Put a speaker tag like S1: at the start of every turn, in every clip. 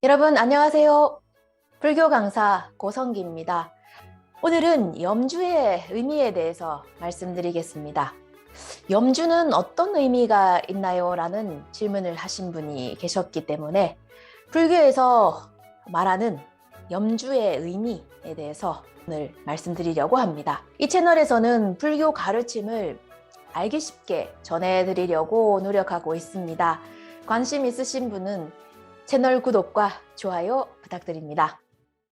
S1: 여러분 안녕하세요. 불교 강사 고성기입니다. 오늘은 염주의 의미에 대해서 말씀드리겠습니다. 염주는 어떤 의미가 있나요? 라는 질문을 하신 분이 계셨기 때문에 불교에서 말하는 염주의 의미에 대해서 오늘 말씀드리려고 합니다. 이 채널에서는 불교 가르침을 알기 쉽게 전해드리려고 노력하고 있습니다. 관심 있으신 분은 채널 구독과 좋아요 부탁드립니다.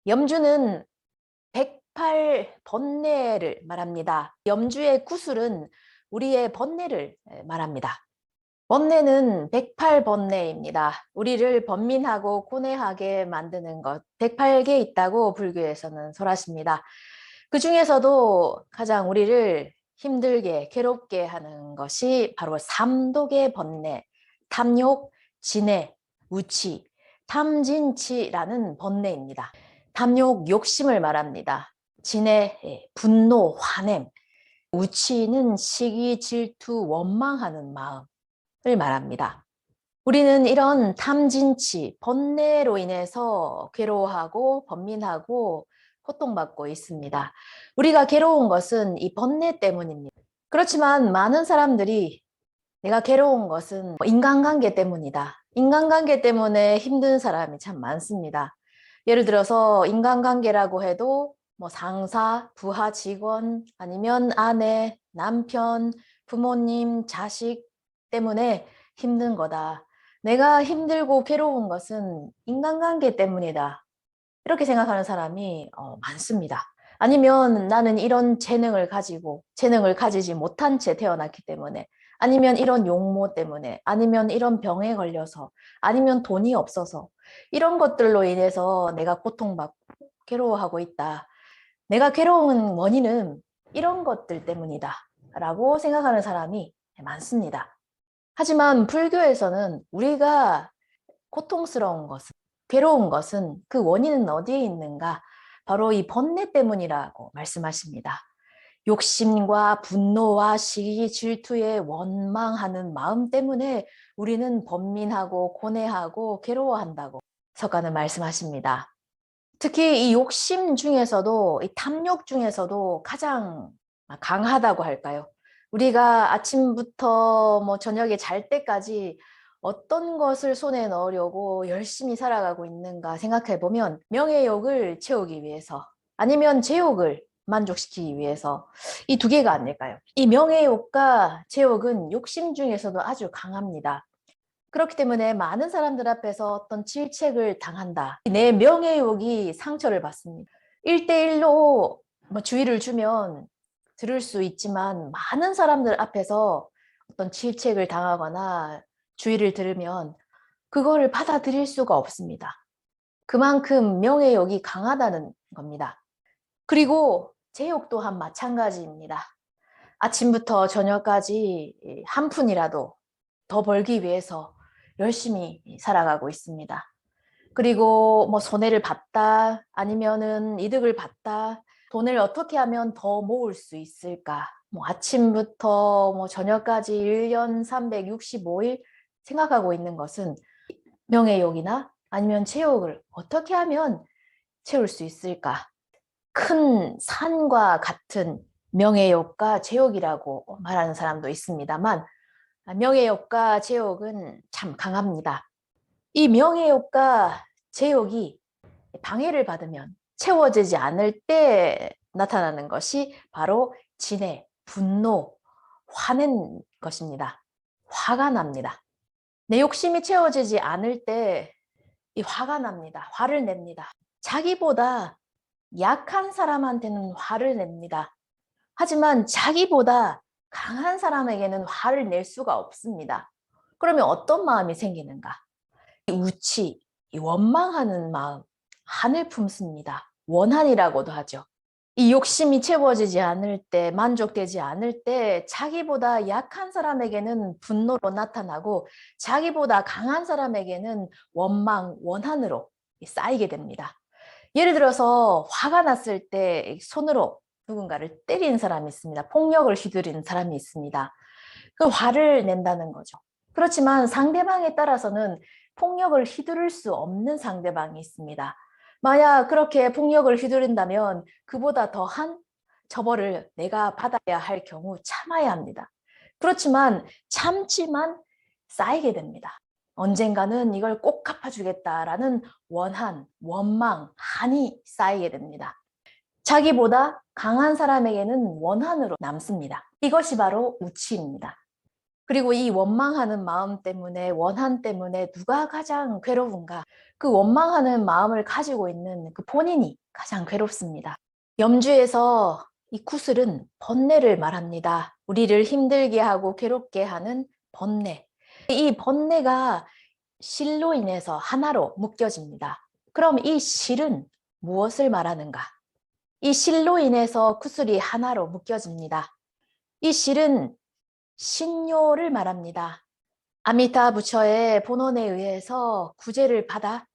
S1: 염주는 108번뇌를 말합니다. 염주의 구술은 우리의 번뇌를 말합니다. 번뇌는 108번뇌입니다. 우리를 번민하고 고뇌하게 만드는 것 108개 있다고 불교에서는 설하십니다. 그 중에서도 가장 우리를 힘들게 괴롭게 하는 것이 바로 삼독의 번뇌, 탐욕, 진해, 우치, 탐진치라는 번뇌입니다. 탐욕, 욕심을 말합니다. 진해, 분노, 화냄, 우치는 시기, 질투, 원망하는 마음을 말합니다. 우리는 이런 탐진치, 번뇌로 인해서 괴로워하고 번민하고 고통받고 있습니다. 우리가 괴로운 것은 이 번뇌 때문입니다. 그렇지만 많은 사람들이 내가 괴로운 것은 인간관계 때문이다. 인간관계 때문에 힘든 사람이 참 많습니다. 예를 들어서 인간관계라고 해도 상사, 부하 직원, 아니면 아내, 남편, 부모님, 자식 때문에 힘든 거다. 내가 힘들고 괴로운 것은 인간관계 때문이다. 이렇게 생각하는 사람이 많습니다. 아니면 나는 이런 재능을 가지고 재능을 가지지 못한 채 태어났기 때문에, 아니면 이런 용모 때문에, 아니면 이런 병에 걸려서, 아니면 돈이 없어서 이런 것들로 인해서 내가 고통받고 괴로워하고 있다. 내가 괴로운 원인은 이런 것들 때문이다 라고 생각하는 사람이 많습니다. 하지만 불교에서는 우리가 고통스러운 것은, 괴로운 것은 그 원인은 어디에 있는가? 바로 이 번뇌 때문이라고 말씀하십니다. 욕심과 분노와 시기, 질투에 원망하는 마음 때문에 우리는 번민하고 고뇌하고 괴로워한다고 석가는 말씀하십니다. 특히 이 욕심 중에서도, 이 탐욕 중에서도 가장 강하다고 할까요? 우리가 아침부터 저녁에 잘 때까지 어떤 것을 손에 넣으려고 열심히 살아가고 있는가 생각해 보면 명예욕을 채우기 위해서, 아니면 제욕을 만족시키기 위해서, 이 두 개가 아닐까요? 이 명예욕과 제욕은 욕심 중에서도 아주 강합니다. 그렇기 때문에 많은 사람들 앞에서 어떤 질책을 당한다. 내 명예욕이 상처를 받습니다. 1대1로 주의를 주면 들을 수 있지만, 많은 사람들 앞에서 어떤 질책을 당하거나 주의를 들으면 그거를 받아들일 수가 없습니다. 그만큼 명예욕이 강하다는 겁니다. 그리고 제욕 또한 마찬가지입니다. 아침부터 저녁까지 한 푼이라도 더 벌기 위해서 열심히 살아가고 있습니다. 그리고 손해를 봤다, 아니면은 이득을 봤다, 돈을 어떻게 하면 더 모을 수 있을까? 아침부터 저녁까지 1년 365일 생각하고 있는 것은 명예욕이나 아니면 체욕을 어떻게 하면 채울 수 있을까? 큰 산과 같은 명예욕과 제욕이라고 말하는 사람도 있습니다만, 명예욕과 제욕은 참 강합니다. 이 명예욕과 제욕이 방해를 받으면, 채워지지 않을 때 나타나는 것이 바로 진해, 분노, 화낸 것입니다. 화가 납니다. 내 욕심이 채워지지 않을 때 이 화가 납니다. 화를 냅니다. 자기보다 약한 사람한테는 화를 냅니다. 하지만 자기보다 강한 사람에게는 화를 낼 수가 없습니다. 그러면 어떤 마음이 생기는가? 이 우치, 이 원망하는 마음, 한을 품습니다. 원한이라고도 하죠. 이 욕심이 채워지지 않을 때, 만족되지 않을 때 자기보다 약한 사람에게는 분노로 나타나고, 자기보다 강한 사람에게는 원망, 원한으로 쌓이게 됩니다. 예를 들어서 화가 났을 때 손으로 누군가를 때리는 사람이 있습니다. 폭력을 휘두르는 사람이 있습니다. 그 화를 낸다는 거죠. 그렇지만 상대방에 따라서는 폭력을 휘두를 수 없는 상대방이 있습니다. 만약 그렇게 폭력을 휘두른다면 그보다 더한 처벌을 내가 받아야 할 경우 참아야 합니다. 그렇지만 참지만 쌓이게 됩니다. 언젠가는 이걸 꼭 갚아주겠다라는 원망, 한이 쌓이게 됩니다. 자기보다 강한 사람에게는 원한으로 남습니다. 이것이 바로 우치입니다. 그리고 이 원망하는 마음 때문에, 원한 때문에 누가 가장 괴로운가? 그 원망하는 마음을 가지고 있는 그 본인이 가장 괴롭습니다. 염주에서 이 구슬은 번뇌를 말합니다. 우리를 힘들게 하고 괴롭게 하는 번뇌. 이 번뇌가 실로 인해서 하나로 묶여집니다. 그럼 이 실은 무엇을 말하는가? 이 실로 인해서 구슬이 하나로 묶여집니다. 이 실은 신묘를 말합니다. 아미타 부처의 본원에 의해서 구제를 받아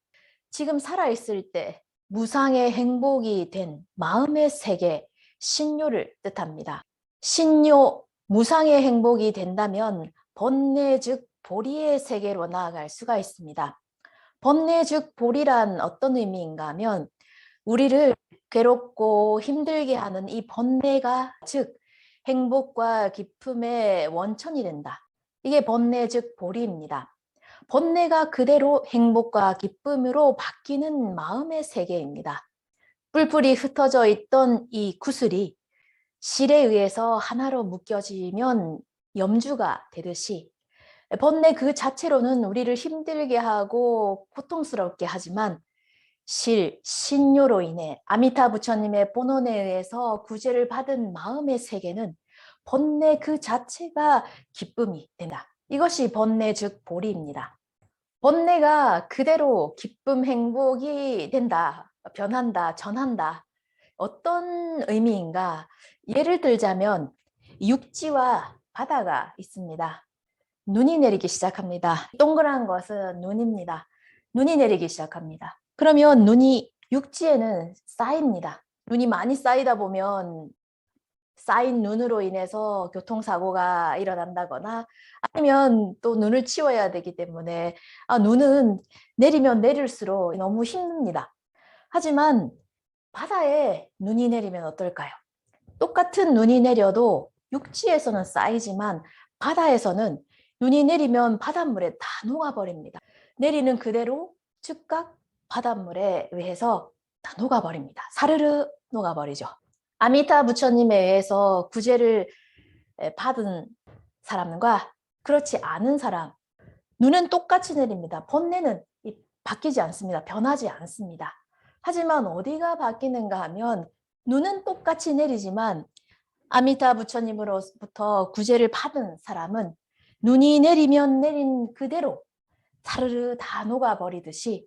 S1: 지금 살아있을 때 무상의 행복이 된 마음의 세계, 신묘를 뜻합니다. 신묘, 무상의 행복이 된다면 번뇌 즉 보리의 세계로 나아갈 수가 있습니다. 번뇌 즉 보리란 어떤 의미인가 하면 우리를 괴롭고 힘들게 하는 이 번뇌가 즉 행복과 기쁨의 원천이 된다. 이게 번뇌 즉 보리입니다. 번뇌가 그대로 행복과 기쁨으로 바뀌는 마음의 세계입니다. 뿔뿔이 흩어져 있던 이 구슬이 실에 의해서 하나로 묶여지면 염주가 되듯이 번뇌 그 자체로는 우리를 힘들게 하고 고통스럽게 하지만 신묘로 인해 아미타 부처님의 본원에 의해서 구제를 받은 마음의 세계는 번뇌 그 자체가 기쁨이 된다. 이것이 번뇌 즉 보리입니다. 번뇌가 그대로 기쁨, 행복이 된다, 변한다, 전한다. 어떤 의미인가? 예를 들자면 육지와 바다가 있습니다. 눈이 내리기 시작합니다. 동그란 것은 눈입니다. 눈이 내리기 시작합니다. 그러면 눈이 육지에는 쌓입니다. 눈이 많이 쌓이다 보면 쌓인 눈으로 인해서 교통사고가 일어난다거나 아니면 또 눈을 치워야 되기 때문에 눈은 내리면 내릴수록 너무 힘듭니다. 하지만 바다에 눈이 내리면 어떨까요? 똑같은 눈이 내려도 육지에서는 쌓이지만 바다에서는 눈이 내리면 바닷물에 다 녹아버립니다. 내리는 그대로 즉각 바닷물에 의해서 다 녹아버립니다. 사르르 녹아버리죠. 아미타 부처님에 의해서 구제를 받은 사람과 그렇지 않은 사람, 눈은 똑같이 내립니다. 번뇌는 바뀌지 않습니다. 변하지 않습니다. 하지만 어디가 바뀌는가 하면 눈은 똑같이 내리지만 아미타 부처님으로부터 구제를 받은 사람은 눈이 내리면 내린 그대로 사르르 다 녹아버리듯이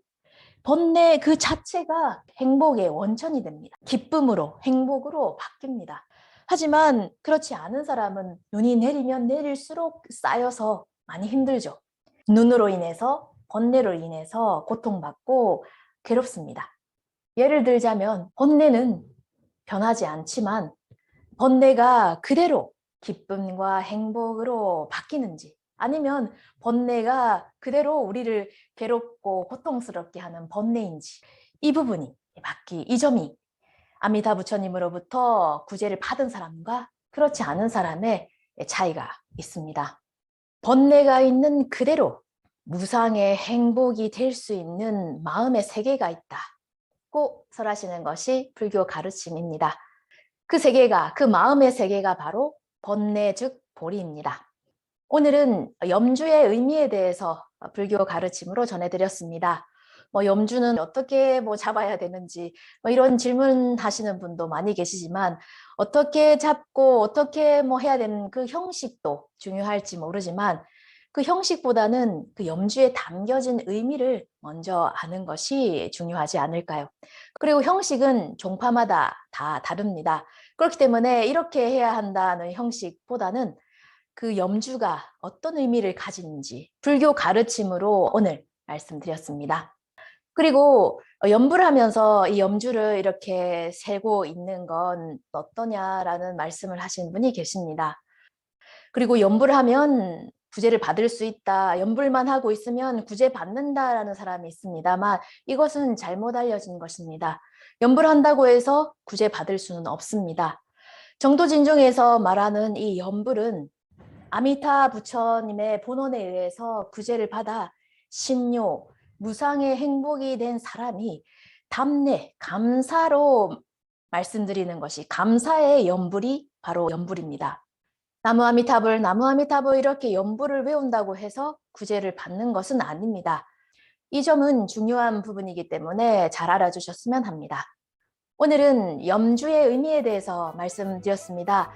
S1: 번뇌 그 자체가 행복의 원천이 됩니다. 기쁨으로, 행복으로 바뀝니다. 하지만 그렇지 않은 사람은 눈이 내리면 내릴수록 쌓여서 많이 힘들죠. 눈으로 인해서, 번뇌로 인해서 고통받고 괴롭습니다. 예를 들자면 번뇌는 변하지 않지만 번뇌가 그대로 기쁨과 행복으로 바뀌는지 아니면 번뇌가 그대로 우리를 괴롭고 고통스럽게 하는 번뇌인지 이 부분이 이 점이 아미타 부처님으로부터 구제를 받은 사람과 그렇지 않은 사람의 차이가 있습니다. 번뇌가 있는 그대로 무상의 행복이 될 수 있는 마음의 세계가 있다고 설하시는 것이 불교 가르침입니다. 그 세계가, 그 마음의 세계가 바로 번뇌 즉 보리입니다. 오늘은 염주의 의미에 대해서 불교 가르침으로 전해드렸습니다. 염주는 어떻게 잡아야 되는지 이런 질문하시는 분도 많이 계시지만 어떻게 잡고 어떻게 해야 되는 그 형식도 중요할지 모르지만 그 형식보다는 그 염주에 담겨진 의미를 먼저 아는 것이 중요하지 않을까요? 그리고 형식은 종파마다 다 다릅니다. 그렇기 때문에 이렇게 해야 한다는 형식보다는 그 염주가 어떤 의미를 가지는지 불교 가르침으로 오늘 말씀드렸습니다. 그리고 염불을 하면서 이 염주를 이렇게 세고 있는 건 어떠냐라는 말씀을 하신 분이 계십니다. 그리고 염불을 하면 구제를 받을 수 있다, 염불만 하고 있으면 구제 받는다라는 사람이 있습니다만 이것은 잘못 알려진 것입니다. 염불한다고 해서 구제 받을 수는 없습니다. 정도진중에서 말하는 이 염불은 아미타 부처님의 본원에 의해서 구제를 받아 신묘, 무상의 행복이 된 사람이 답례, 감사로 말씀드리는 것이 감사의 염불이 바로 염불입니다. 나무아미타불, 나무아미타불 이렇게 염불을 외운다고 해서 구제를 받는 것은 아닙니다. 이 점은 중요한 부분이기 때문에 잘 알아주셨으면 합니다. 오늘은 염주의 의미에 대해서 말씀드렸습니다.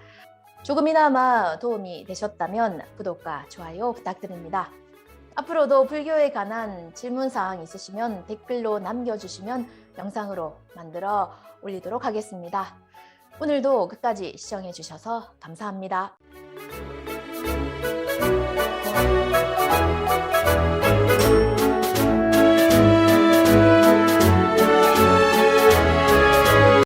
S1: 조금이나마 도움이 되셨다면 구독과 좋아요 부탁드립니다. 앞으로도 불교에 관한 질문사항 있으시면 댓글로 남겨주시면 영상으로 만들어 올리도록 하겠습니다. 오늘도 끝까지 시청해 주셔서 감사합니다.